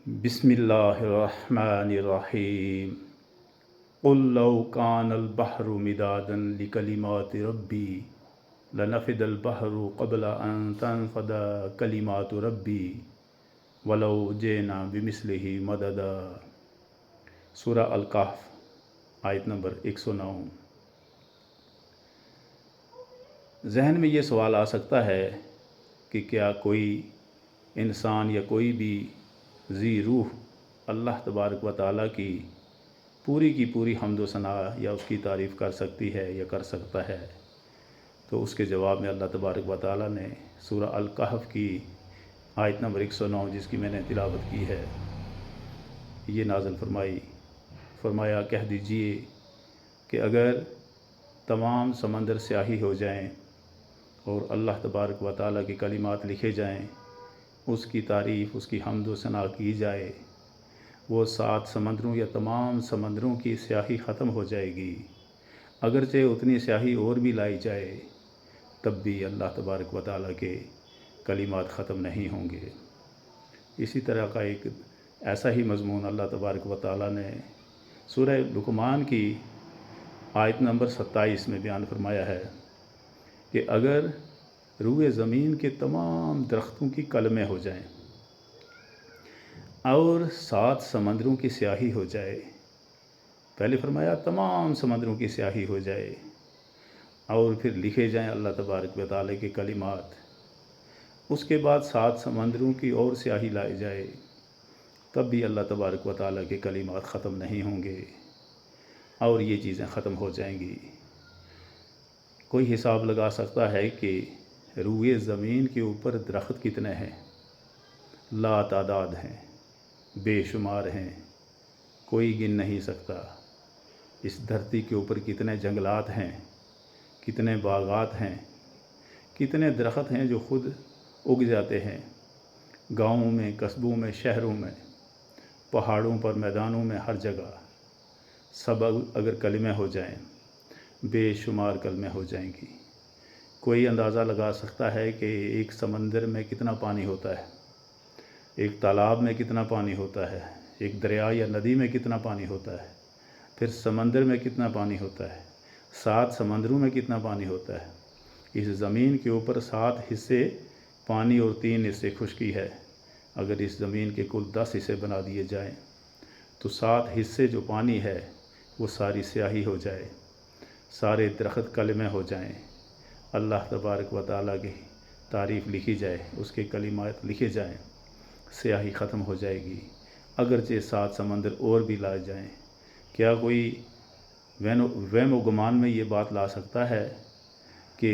بسم اللہ الرحمن الرحیم قل لو کان البحر مدادا لکلمات ربی لنفد البحر قبل ان تنفد کلمات ربی ولو جئنا بمثلہ مددا۔ سورہ الکہف آیت نمبر 109۔ ذہن میں یہ سوال آ سکتا ہے کہ کیا کوئی انسان یا کوئی بھی ذی روح اللہ تبارک و تعالیٰ کی پوری حمد و ثنا یا اس کی تعریف کر سکتی ہے یا کر سکتا ہے؟ تو اس کے جواب میں اللہ تبارک و تعالیٰ نے سورہ الکہف کی آیت نمبر 109 جس کی میں نے تلاوت کی ہے یہ نازل فرمایا کہہ دیجئے کہ اگر تمام سمندر سیاہی ہو جائیں اور اللہ تبارک و تعالیٰ کی کلمات لکھے جائیں، اس کی تعریف، اس کی حمد و ثنا کی جائے، وہ 7 سمندروں یا تمام سمندروں کی سیاہی ختم ہو جائے گی۔ اگرچہ اتنی سیاہی اور بھی لائی جائے تب بھی اللہ تبارک و تعالیٰ کے کلمات ختم نہیں ہوں گے۔ اسی طرح کا ایک ایسا ہی مضمون اللہ تبارک و تعالیٰ نے سورہ لقمان کی آیت نمبر 27 میں بیان فرمایا ہے کہ اگر روئے زمین کے تمام درختوں کی کلمیں ہو جائیں اور 7 سمندروں کی سیاہی ہو جائے، پہلے فرمایا تمام سمندروں کی سیاہی ہو جائے اور پھر لکھے جائیں اللہ تبارک و تعالیٰ کے کلمات، اس کے بعد 7 سمندروں کی اور سیاہی لائی جائے تب بھی اللہ تبارک و تعالیٰ کے کلمات ختم نہیں ہوں گے اور یہ چیزیں ختم ہو جائیں گی۔ کوئی حساب لگا سکتا ہے کہ روئے زمین کے اوپر درخت کتنے ہیں؟ لا تعداد ہیں، بے شمار ہیں، کوئی گن نہیں سکتا۔ اس دھرتی کے اوپر کتنے جنگلات ہیں، کتنے باغات ہیں، کتنے درخت ہیں جو خود اگ جاتے ہیں، گاؤں میں، قصبوں میں، شہروں میں، پہاڑوں پر، میدانوں میں، ہر جگہ۔ سب اگر کلمیں ہو جائیں، بے شمار کلمیں ہو جائیں گی۔ کوئی اندازہ لگا سکتا ہے کہ ایک سمندر میں کتنا پانی ہوتا ہے، ایک تالاب میں کتنا پانی ہوتا ہے، ایک دریا یا ندی میں کتنا پانی ہوتا ہے، پھر سمندر میں کتنا پانی ہوتا ہے، 7 سمندروں میں کتنا پانی ہوتا ہے۔ اس زمین کے اوپر 7 حصے پانی اور 3 حصے خشکی ہے۔ اگر اس زمین کے کل 10 حصے بنا دیے جائیں تو 7 حصے جو پانی ہے وہ ساری سیاہی ہو جائے، سارے درخت کلمیں ہو جائیں، اللہ تبارک و تعالیٰ کی تعریف لکھی جائے، اس کے کلمات لکھے جائیں، سیاہی ختم ہو جائے گی۔ اگرچہ 7 سمندر اور بھی لائے جائیں، کیا کوئی وہم و گمان میں یہ بات لا سکتا ہے کہ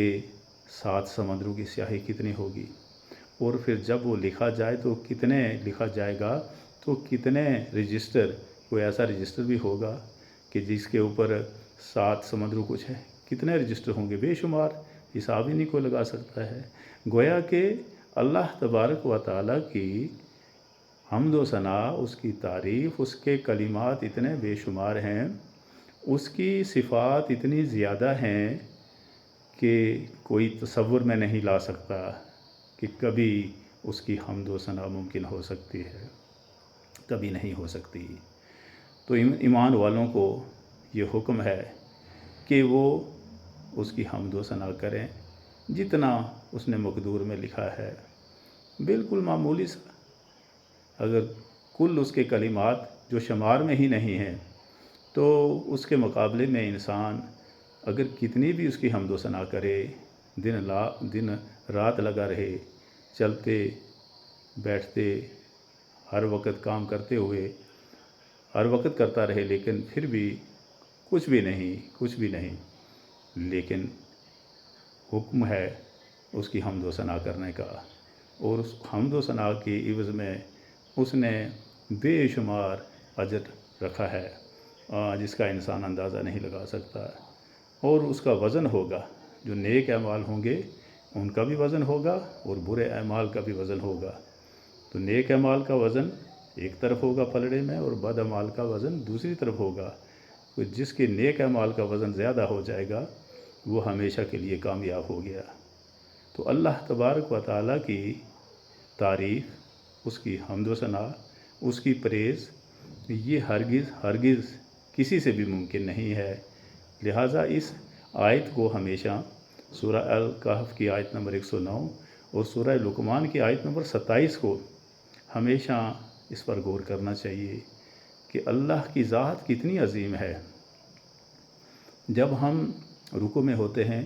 7 سمندروں کی سیاہی کتنی ہوگی؟ اور پھر جب وہ لکھا جائے تو کتنے لکھا جائے گا، تو کتنے رجسٹر، کوئی ایسا رجسٹر بھی ہوگا کہ جس کے اوپر 7 سمندروں کچھ ہے، کتنے رجسٹر ہوں گے؟ بے شمار، حساب ہی نہیں کوئی لگا سکتا ہے۔ گویا کہ اللہ تبارک و تعالیٰ کی حمد و ثنا، اس کی تعریف، اس کے کلمات اتنے بے شمار ہیں، اس کی صفات اتنی زیادہ ہیں کہ کوئی تصور میں نہیں لا سکتا کہ کبھی اس کی حمد و ثنا ممکن ہو سکتی ہے، کبھی نہیں ہو سکتی۔ تو ایمان والوں کو یہ حکم ہے کہ وہ اس کی حمد و ثنا کریں جتنا اس نے مقدور میں لکھا ہے، بالکل معمولی سا۔ اگر کل اس کے کلمات جو شمار میں ہی نہیں ہیں تو اس کے مقابلے میں انسان اگر کتنی بھی اس کی حمد و ثنا کرے، دن رات لگا رہے، چلتے بیٹھتے، ہر وقت کام کرتے ہوئے، ہر وقت کرتا رہے، لیکن پھر بھی کچھ بھی نہیں، لیکن حکم ہے اس کی حمد و ثنا کرنے کا، اور اس حمد و ثنا کی عوض میں اس نے بے شمار اجر رکھا ہے جس کا انسان اندازہ نہیں لگا سکتا، اور اس کا وزن ہوگا۔ جو نیک اعمال ہوں گے ان کا بھی وزن ہوگا اور برے اعمال کا بھی وزن ہوگا۔ تو نیک اعمال کا وزن ایک طرف ہوگا پلڑے میں اور بد اعمال کا وزن دوسری طرف ہوگا۔ تو جس کے نیک اعمال کا وزن زیادہ ہو جائے گا وہ ہمیشہ کے لیے کامیاب ہو گیا۔ تو اللہ تبارک و تعالیٰ کی تعریف، اس کی حمد و ثنا، اس کی پرہیز یہ ہرگز کسی سے بھی ممکن نہیں ہے۔ لہٰذا اس آیت کو ہمیشہ سورہ الکہف کی آیت نمبر 109 اور سورہ لقمان کی آیت نمبر 27 کو ہمیشہ اس پر غور کرنا چاہیے کہ اللہ کی ذات کتنی عظیم ہے۔ جب ہم رکوع میں ہوتے ہیں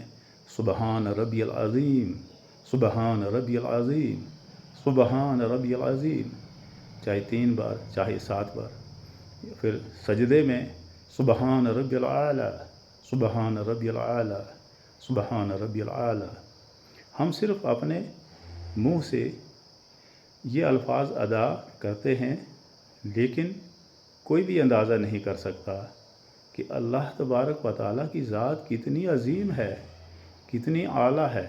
سبحان ربی العظیم، سبحان ربی العظیم، سبحان ربی العظیم، چاہے 3 بار چاہے 7 بار، پھر سجدے میں سبحان ربی العالی، سبحان ربی العالی، سبحان ربی العالی، ہم صرف اپنے منہ سے یہ الفاظ ادا کرتے ہیں، لیکن کوئی بھی اندازہ نہیں کر سکتا کہ اللہ تبارک و تعالیٰ کی ذات کتنی عظیم ہے، کتنی اعلیٰ ہے،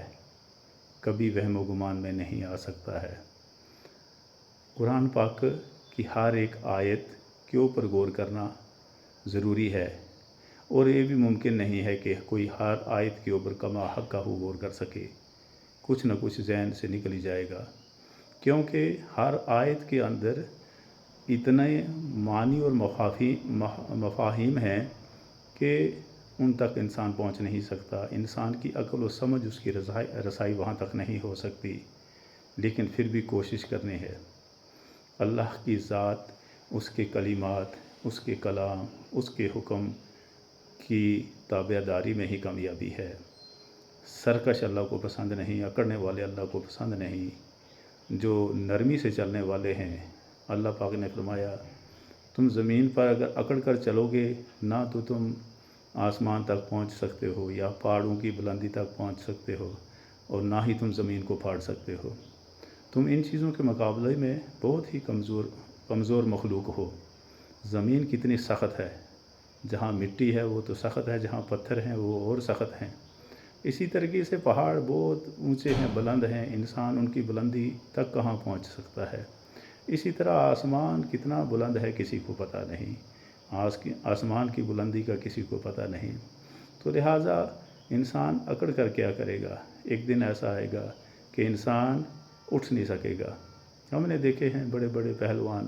کبھی وہم و گمان میں نہیں آ سکتا ہے۔ قرآن پاک کی ہر ایک آیت کے اوپر غور کرنا ضروری ہے، اور یہ بھی ممکن نہیں ہے کہ کوئی ہر آیت کے اوپر کما حقہ غور کر سکے، کچھ نہ کچھ ذہن سے نکل ہی جائے گا، کیونکہ ہر آیت کے اندر اتنے معنی اور مفاہیم ہیں کہ ان تک انسان پہنچ نہیں سکتا، انسان کی عقل و سمجھ اس کی رسائی وہاں تک نہیں ہو سکتی، لیکن پھر بھی کوشش کرنی ہے۔ اللہ کی ذات، اس کے کلمات، اس کے کلام، اس کے حکم کی تابع داری میں ہی کامیابی ہے۔ سرکش اللہ کو پسند نہیں، اکڑنے والے اللہ کو پسند نہیں، جو نرمی سے چلنے والے ہیں۔ اللہ پاک نے فرمایا تم زمین پر اگر اکڑ کر چلو گے نہ تو تم آسمان تک پہنچ سکتے ہو یا پہاڑوں کی بلندی تک پہنچ سکتے ہو، اور نہ ہی تم زمین کو پھاڑ سکتے ہو۔ تم ان چیزوں کے مقابلے میں بہت ہی کمزور مخلوق ہو۔ زمین کتنی سخت ہے، جہاں مٹی ہے وہ تو سخت ہے، جہاں پتھر ہیں وہ اور سخت ہیں۔ اسی طریقے سے پہاڑ بہت اونچے ہیں، بلند ہیں، انسان ان کی بلندی تک کہاں پہنچ سکتا ہے۔ اسی طرح آسمان کتنا بلند ہے کسی کو پتہ نہیں، آسمان کی بلندی کا کسی کو پتہ نہیں، تو لہٰذا انسان اکڑ کر کیا کرے گا؟ ایک دن ایسا آئے گا کہ انسان اٹھ نہیں سکے گا۔ ہم نے دیکھے ہیں بڑے بڑے پہلوان،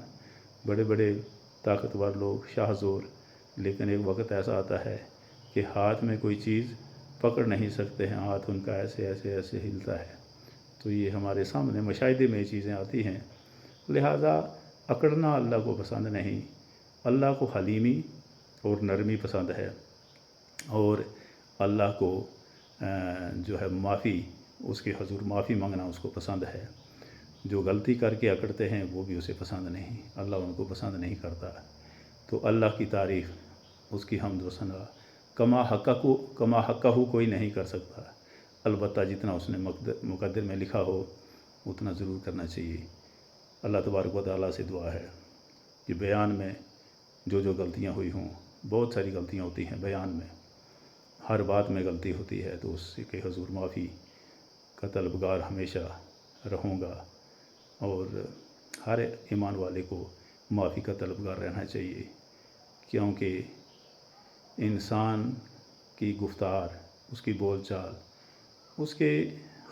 بڑے بڑے طاقتور لوگ، شاہ زور، لیکن ایک وقت ایسا آتا ہے کہ ہاتھ میں کوئی چیز پکڑ نہیں سکتے ہیں، ہاتھ ان کا ایسے ایسے ایسے ہلتا ہے۔ تو یہ ہمارے سامنے مشاہدے میں یہ چیزیں آتی ہیں۔ لہٰذا اکڑنا اللہ کو پسند نہیں، اللہ کو حلیمی اور نرمی پسند ہے، اور اللہ کو جو ہے معافی، اس کے حضور معافی مانگنا اس کو پسند ہے۔ جو غلطی کر کے اکڑتے ہیں وہ بھی اسے پسند نہیں، اللہ ان کو پسند نہیں کرتا۔ تو اللہ کی تعریف، اس کی حمد و ثنا کما حقہ کوئی نہیں کر سکتا، البتہ جتنا اس نے مقدر میں لکھا ہو اتنا ضرور کرنا چاہیے۔ اللہ تبارک و تعالیٰ سے دعا ہے کہ بیان میں جو غلطیاں ہوئی ہوں، بہت ساری غلطیاں ہوتی ہیں بیان میں، ہر بات میں غلطی ہوتی ہے، تو اس کے حضور معافی کا طلبگار ہمیشہ رہوں گا، اور ہر ایمان والے کو معافی کا طلبگار رہنا چاہیے، کیونکہ انسان کی گفتار، اس کی بول چال، اس کے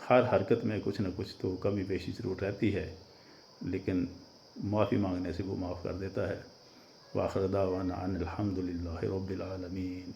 ہر حرکت میں کچھ نہ کچھ تو کمی بیشی ضرور رہتی ہے، لیکن معافی مانگنے سے وہ معاف کر دیتا ہے۔ وآخر دعوانا ان الحمد للہ رب العالمین۔